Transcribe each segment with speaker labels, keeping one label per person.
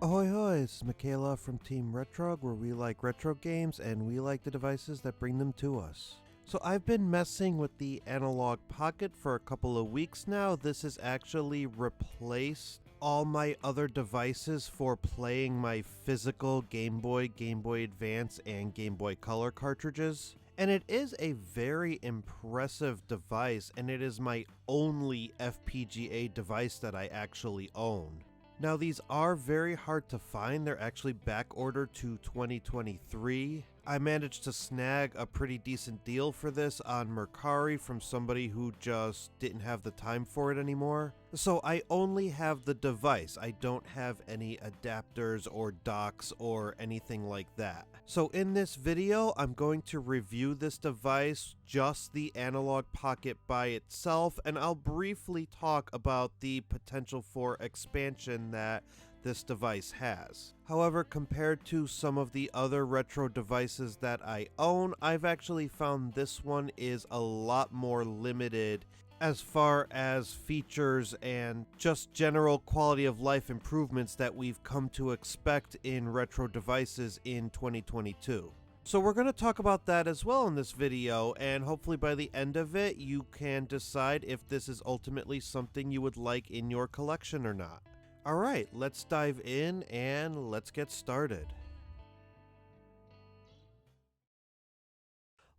Speaker 1: Ahoy hoy, this is Michaela from Team Retrog, where we like retro games and we like the devices that bring them to us. So I've been messing with the Analogue Pocket for a couple of weeks now. This has actually replaced all my other devices for playing my physical Game Boy, Game Boy Advance, and Game Boy Color cartridges. And it is a very impressive device, and it is my only FPGA device that I actually own. Now, these are very hard to find. They're actually back ordered to 2023. I managed to snag a pretty decent deal for this on Mercari from somebody who just didn't have the time for it anymore. So I only have the device. I don't have any adapters or docks or anything like that. So in this video, I'm going to review this device, just the Analogue Pocket by itself, and I'll briefly talk about the potential for expansion that this device has. However, compared to some of the other retro devices that I own, I've actually found this one is a lot more limited as far as features and just general quality of life improvements that we've come to expect in retro devices in 2022. So we're going to talk about that as well in this video, and hopefully by the end of it you can decide if this is ultimately something you would like in your collection or not. Alright, let's dive in and let's get started.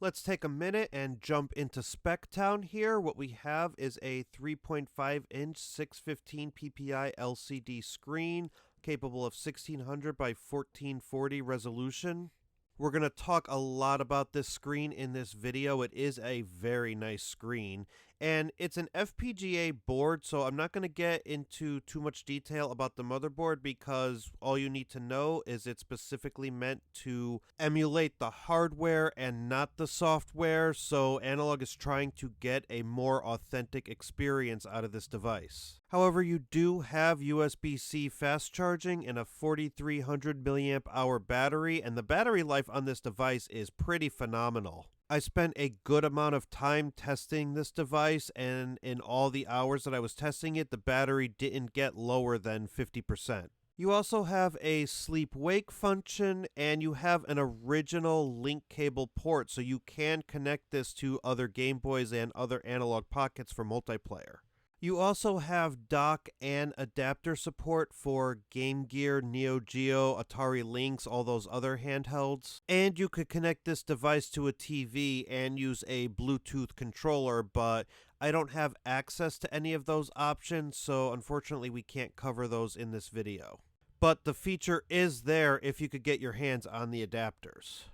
Speaker 1: Let's take a minute and jump into Spec Town here. What we have is a 3.5 inch 615 ppi LCD screen capable of 1600 by 1440 resolution. We're going to talk a lot about this screen in this video. It is a very nice screen, and it's an FPGA board, so I'm not going to get into too much detail about the motherboard because all you need to know is it's specifically meant to emulate the hardware and not the software, so Analogue is trying to get a more authentic experience out of this device. However, you do have USB-C fast charging and a 4300 mAh battery, and the battery life on this device is pretty phenomenal. I spent a good amount of time testing this device, and in all the hours that I was testing it, the battery didn't get lower than 50%. You also have a sleep-wake function, and you have an original link cable port, so you can connect this to other Game Boys and other Analogue Pockets for multiplayer. You also have dock and adapter support for Game Gear, Neo Geo, Atari Lynx, all those other handhelds. And you could connect this device to a TV and use a Bluetooth controller, but I don't have access to any of those options, so unfortunately we can't cover those in this video. But the feature is there if you could get your hands on the adapters.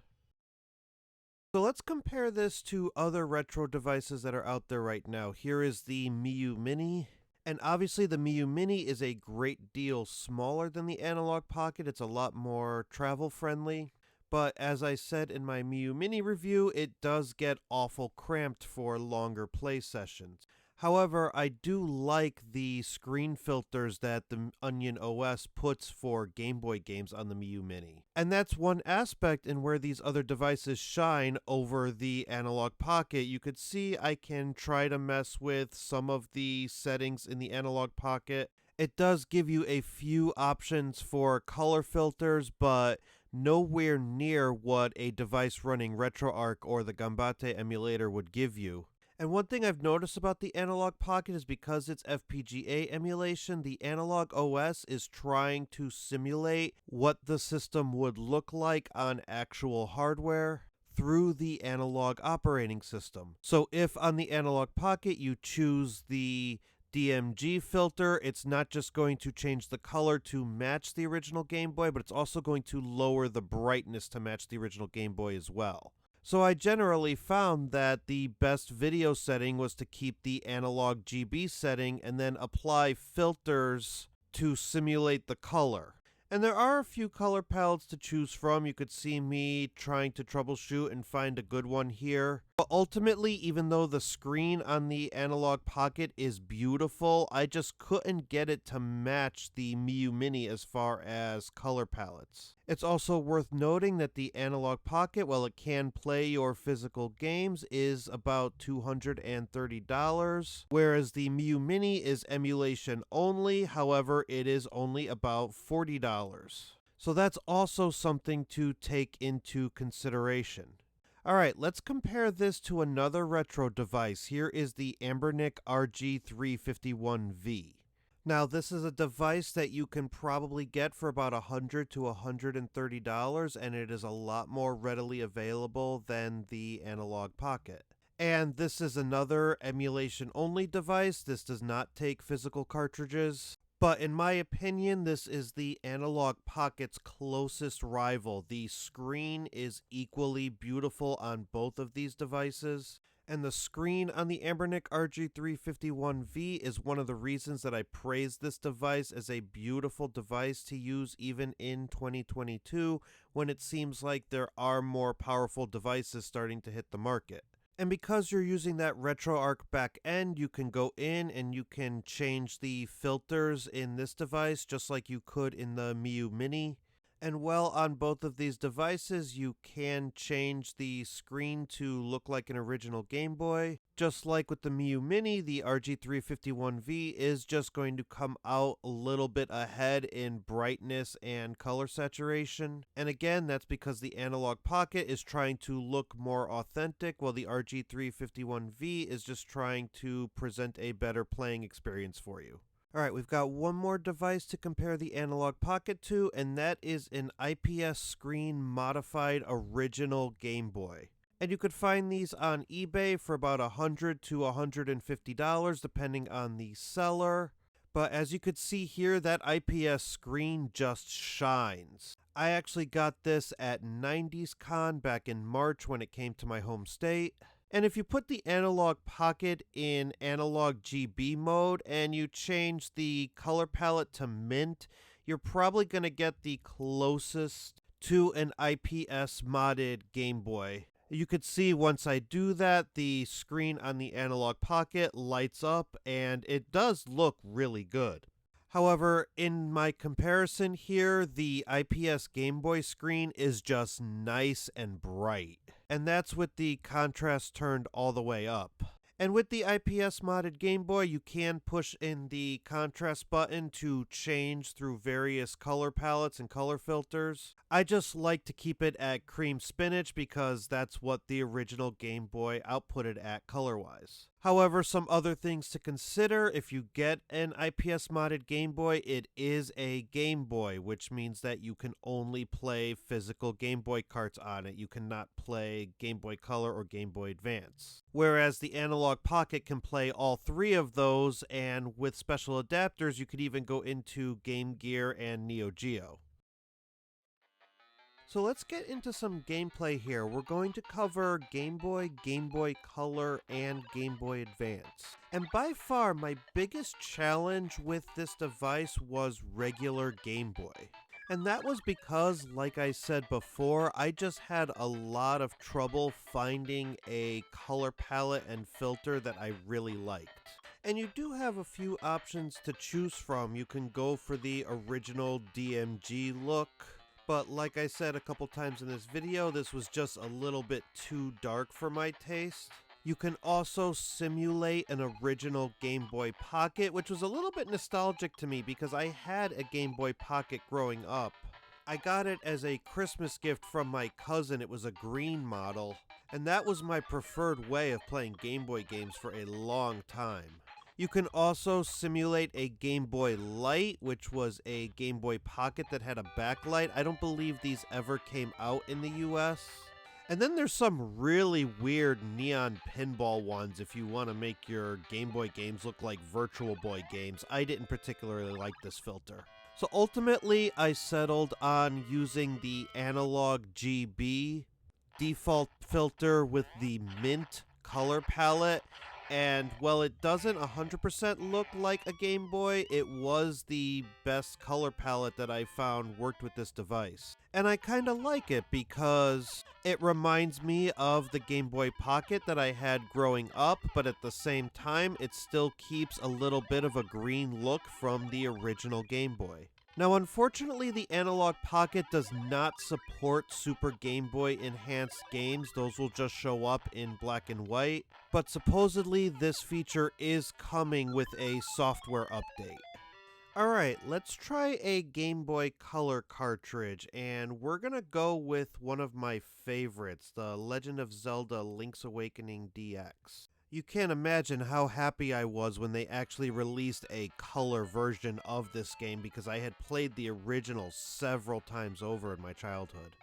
Speaker 1: So let's compare this to other retro devices that are out there right now. Here is the Miu Mini. And obviously the Miu Mini is a great deal smaller than the Analogue Pocket. It's a lot more travel friendly. But as I said in my Miu Mini review, it does get awful cramped for longer play sessions. However, I do like the screen filters that the Onion OS puts for Game Boy games on the Miu Mini. And that's one aspect in where these other devices shine over the Analogue Pocket. You could see I can try to mess with some of the settings in the Analogue Pocket. It does give you a few options for color filters, but nowhere near what a device running RetroArch or the Gambate emulator would give you. And one thing I've noticed about the Analogue Pocket is because it's FPGA emulation, the Analogue OS is trying to simulate what the system would look like on actual hardware through the Analogue operating system. So if on the Analogue Pocket you choose the DMG filter, it's not just going to change the color to match the original Game Boy, but it's also going to lower the brightness to match the original Game Boy as well. So I generally found that the best video setting was to keep the Analog GB setting and then apply filters to simulate the color. And there are a few color palettes to choose from. You could see me trying to troubleshoot and find a good one here. But ultimately, even though the screen on the Analogue Pocket is beautiful, I just couldn't get it to match the Miu Mini as far as color palettes. It's also worth noting that the Analogue Pocket, while it can play your physical games, is about $230, whereas the Miu Mini is emulation only. However, it is only about $40. So that's also something to take into consideration. Alright, let's compare this to another retro device. Here is the Analogue RG351V. Now, this is a device that you can probably get for about $100 to $130, and it is a lot more readily available than the Analogue Pocket. And this is another emulation-only device. This does not take physical cartridges. But in my opinion, this is the Analogue Pocket's closest rival. The screen is equally beautiful on both of these devices. And the screen on the Analogue RG351V is one of the reasons that I praise this device as a beautiful device to use even in 2022, when it seems like there are more powerful devices starting to hit the market. And because you're using that RetroArch back end, you can go in and you can change the filters in this device just like you could in the Miu Mini. And well, on both of these devices, you can change the screen to look like an original Game Boy. Just like with the Miu Mini, the RG351V is just going to come out a little bit ahead in brightness and color saturation. And again, that's because the Analogue Pocket is trying to look more authentic, while the RG351V is just trying to present a better playing experience for you. Alright, we've got one more device to compare the Analogue Pocket to, and that is an IPS screen modified original Game Boy. And you could find these on eBay for about $100 to $150 depending on the seller. But as you could see here, that IPS screen just shines. I actually got this at 90s Con back in March when it came to my home state. And if you put the Analogue Pocket in Analog GB mode and you change the color palette to mint, you're probably going to get the closest to an IPS modded Game Boy. You could see once I do that, the screen on the Analogue Pocket lights up and it does look really good. However, in my comparison here, the IPS Game Boy screen is just nice and bright. And that's with the contrast turned all the way up. And with the IPS modded Game Boy, you can push in the contrast button to change through various color palettes and color filters. I just like to keep it at cream spinach because that's what the original Game Boy outputted at color-wise. However, some other things to consider: if you get an IPS modded Game Boy, it is a Game Boy, which means that you can only play physical Game Boy carts on it. You cannot play Game Boy Color or Game Boy Advance. Whereas the Analogue Pocket can play all three of those, and with special adapters, you could even go into Game Gear and Neo Geo. So let's get into some gameplay here. We're going to cover Game Boy, Game Boy Color, and Game Boy Advance. And by far, my biggest challenge with this device was regular Game Boy. And that was because, like I said before, I just had a lot of trouble finding a color palette and filter that I really liked. And you do have a few options to choose from. You can go for the original DMG look, but like I said a couple times in this video, this was just a little bit too dark for my taste. You can also simulate an original Game Boy Pocket, which was a little bit nostalgic to me because I had a Game Boy Pocket growing up. I got it as a Christmas gift from my cousin. It was a green model, and that was my preferred way of playing Game Boy games for a long time. You can also simulate a Game Boy Light, which was a Game Boy Pocket that had a backlight. I don't believe these ever came out in the US. And then there's some really weird neon pinball ones if you want to make your Game Boy games look like Virtual Boy games. I didn't particularly like this filter. So ultimately, I settled on using the Analogue GB default filter with the mint color palette. and while it doesn't 100% look like a Game Boy, it was the best color palette that I found worked with this device. And I kinda like it because it reminds me of the Game Boy Pocket that I had growing up, but at the same time, it still keeps a little bit of a green look from the original Game Boy. Now, unfortunately, the Analogue Pocket does not support Super Game Boy enhanced games. Those will just show up in black and white. But supposedly, this feature is coming with a software update. Alright, let's try a Game Boy Color cartridge, and we're gonna go with one of my favorites, the Legend of Zelda Link's Awakening DX. You can't imagine how happy I was when they actually released a color version of this game because I had played the original several times over in my childhood.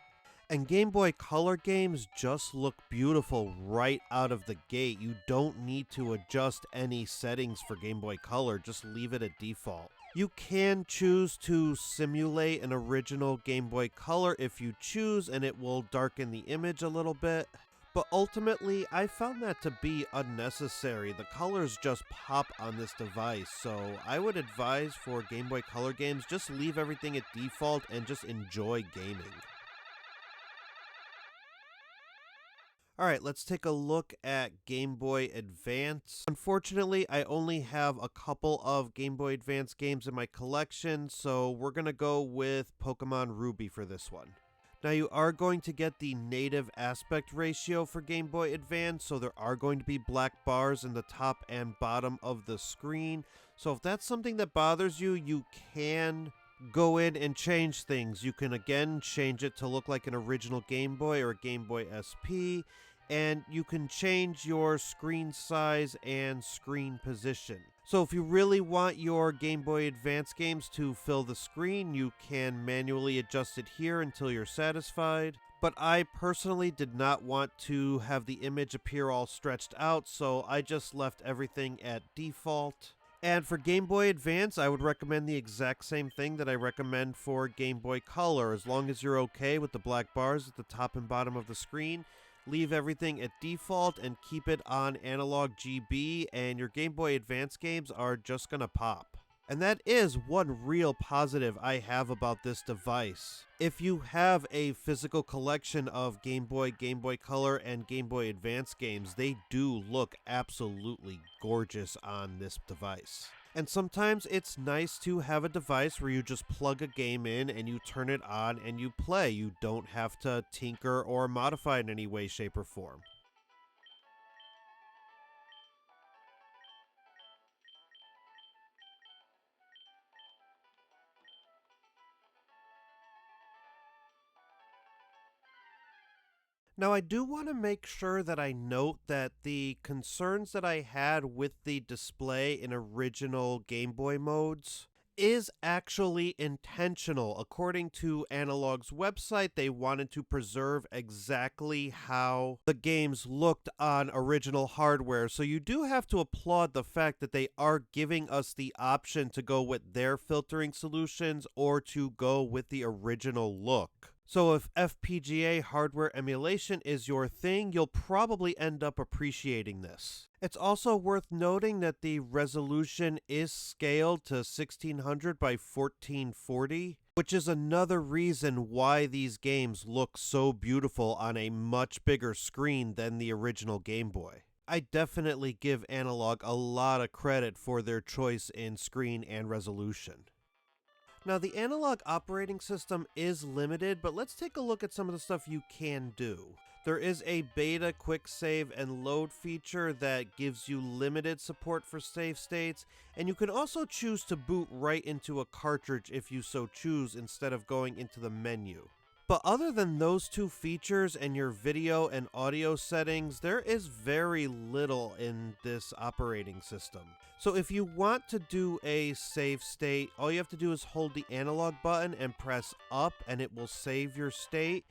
Speaker 1: And Game Boy Color games just look beautiful right out of the gate. You don't need to adjust any settings for Game Boy Color, just leave it at default. You can choose to simulate an original Game Boy Color if you choose, and it will darken the image a little bit. But ultimately, I found that to be unnecessary. The colors just pop on this device, so I would advise for Game Boy Color games, just leave everything at default and just enjoy gaming. Alright, let's take a look at Game Boy Advance. Unfortunately, I only have a couple of Game Boy Advance games in my collection, so we're gonna go with Pokemon Ruby for this one. Now, you are going to get the native aspect ratio for Game Boy Advance, so there are going to be black bars in the top and bottom of the screen. So if that's something that bothers you, you can go in and change things. You can again change it to look like an original Game Boy or a Game Boy SP, and you can change your screen size and screen position. So if you really want your Game Boy Advance games to fill the screen, you can manually adjust it here until you're satisfied. But I personally did not want to have the image appear all stretched out, so I just left everything at default. And for Game Boy Advance, I would recommend the exact same thing that I recommend for Game Boy Color. As long as you're okay with the black bars at the top and bottom of the screen, leave everything at default and keep it on Analog GB, and your Game Boy Advance games are just gonna pop. And that is one real positive I have about this device. If you have a physical collection of Game Boy Color, and Game Boy Advance games, they do look absolutely gorgeous on this device. And sometimes it's nice to have a device where you just plug a game in and you turn it on and you play. You don't have to tinker or modify it in any way, shape, or form. Now, I do want to make sure that I note that the concerns that I had with the display in original Game Boy modes is actually intentional. According to Analogue's website, they wanted to preserve exactly how the games looked on original hardware. So you do have to applaud the fact that they are giving us the option to go with their filtering solutions or to go with the original look. So if FPGA hardware emulation is your thing, you'll probably end up appreciating this. It's also worth noting that the resolution is scaled to 1600 by 1440, which is another reason why these games look so beautiful on a much bigger screen than the original Game Boy. I definitely give Analogue a lot of credit for their choice in screen and resolution. Now, the Analogue operating system is limited, but let's take a look at some of the stuff you can do. There is a beta quick save and load feature that gives you limited support for save states, and you can also choose to boot right into a cartridge if you so choose instead of going into the menu. But other than those two features and your video and audio settings, there is very little in this operating system. So if you want to do a save state, all you have to do is hold the analog button and press up and it will save your state.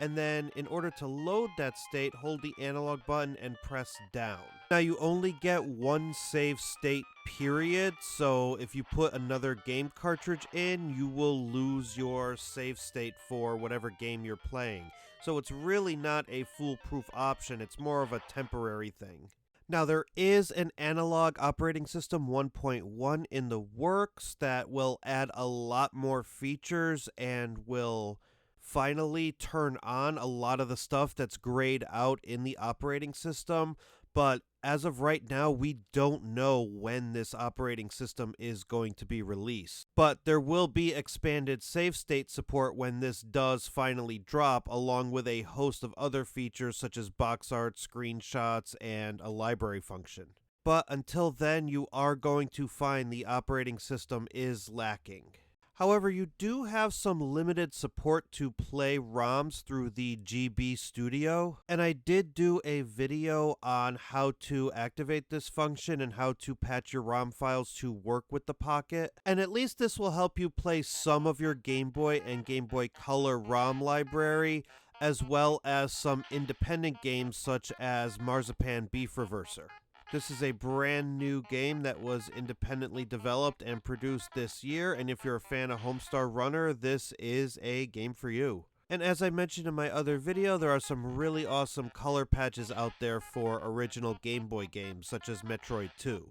Speaker 1: And then in order to load that state, hold the analog button and press down. Now you only get one save state period, so if you put another game cartridge in, you will lose your save state for whatever game you're playing. So it's really not a foolproof option, it's more of a temporary thing. Now, there is an Analog operating system 1.1 in the works that will add a lot more features and will finally turn on a lot of the stuff that's grayed out in the operating system. But as of right now, we don't know when this operating system is going to be released. But there will be expanded save state support when this does finally drop, along with a host of other features such as box art, screenshots, and a library function. But until then, you are going to find the operating system is lacking. However, you do have some limited support to play ROMs through the GB Studio, and I did do a video on how to activate this function and how to patch your ROM files to work with the Pocket, and at least this will help you play some of your Game Boy and Game Boy Color ROM library, as well as some independent games such as Marzipan Beef Reverser. This is a brand new game that was independently developed and produced this year, and if you're a fan of Homestar Runner, this is a game for you. And as I mentioned in my other video, there are some really awesome color patches out there for original Game Boy games, such as Metroid 2.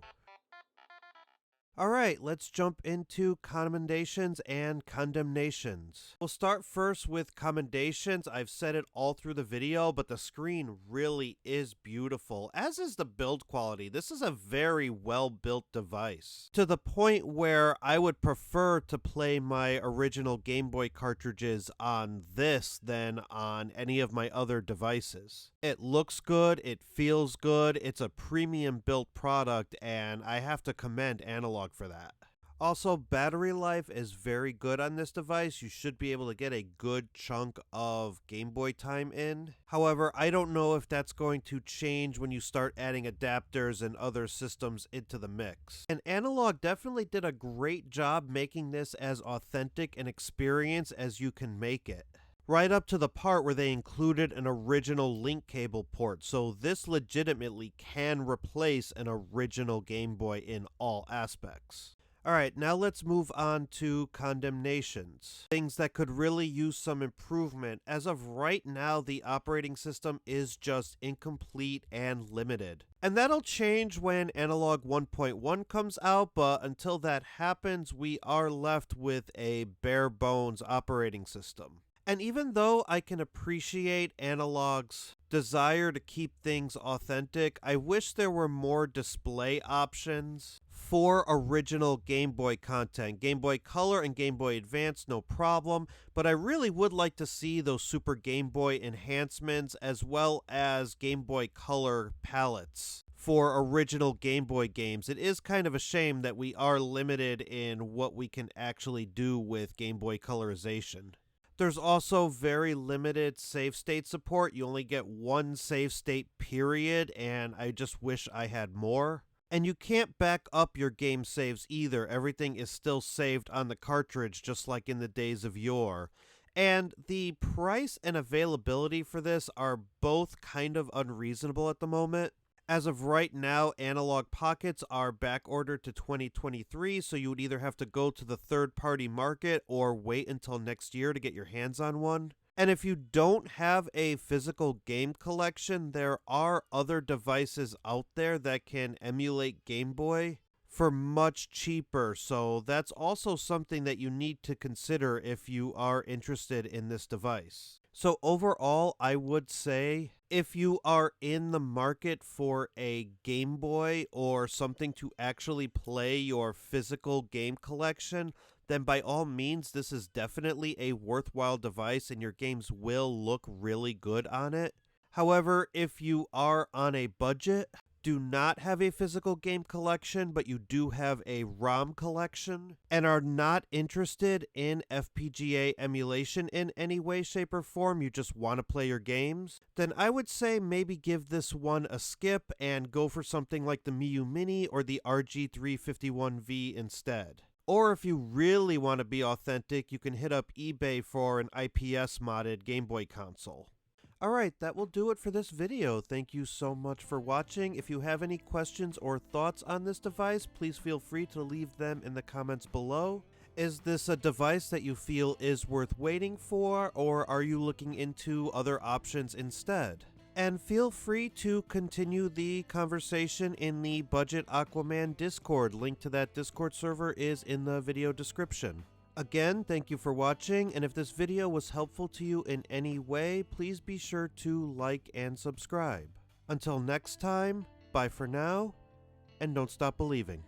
Speaker 1: Alright, let's jump into Commendations and Condemnations. We'll start first with Commendations. I've said it all through the video, but the screen really is beautiful, as is the build quality. This is a very well-built device, to the point where I would prefer to play my original Game Boy cartridges on this than on any of my other devices. It looks good, it feels good, it's a premium built product, and I have to commend Analogue for that. Also, battery life is very good on this device. You should be able to get a good chunk of Game Boy time in. However, I don't know if that's going to change when you start adding adapters and other systems into the mix. And Analogue definitely did a great job making this as authentic an experience as you can make it. Right up to the part where they included an original link cable port, so this legitimately can replace an original Game Boy in all aspects. Alright, now let's move on to Condemnations. Things that could really use some improvement. As of right now, the operating system is just incomplete and limited. And that'll change when Analogue 1.1 comes out, but until that happens, we are left with a bare bones operating system. And even though I can appreciate Analogue's desire to keep things authentic, I wish there were more display options for original Game Boy content. Game Boy Color and Game Boy Advance, no problem, but I really would like to see those Super Game Boy enhancements as well as Game Boy Color palettes for original Game Boy games. It is kind of a shame that we are limited in what we can actually do with Game Boy colorization. There's also very limited save state support. You only get one save state period, and I just wish I had more. And you can't back up your game saves either. Everything is still saved on the cartridge, just like in the days of yore. And the price and availability for this are both kind of unreasonable at the moment. As of right now, Analogue Pockets are back ordered to 2023, so you would either have to go to the third-party market or wait until next year to get your hands on one. And if you don't have a physical game collection, there are other devices out there that can emulate Game Boy for much cheaper, so that's also something that you need to consider if you are interested in this device. So overall, I would say if you are in the market for a Game Boy or something to actually play your physical game collection, then by all means, this is definitely a worthwhile device and your games will look really good on it. However, if you are on a budget, do not have a physical game collection, but you do have a ROM collection, and are not interested in FPGA emulation in any way, shape, or form, you just want to play your games, then I would say maybe give this one a skip and go for something like the Miu Mini or the RG351V instead. Or if you really want to be authentic, you can hit up eBay for an IPS modded Game Boy console. Alright, that will do it for this video. Thank you so much for watching. If you have any questions or thoughts on this device, please feel free to leave them in the comments below. Is this a device that you feel is worth waiting for, or are you looking into other options instead? And feel free to continue the conversation in the Budget Aquaman Discord. Link to that Discord server is in the video description. Again, thank you for watching, and if this video was helpful to you in any way, please be sure to like and subscribe. Until next time, bye for now, and don't stop believing.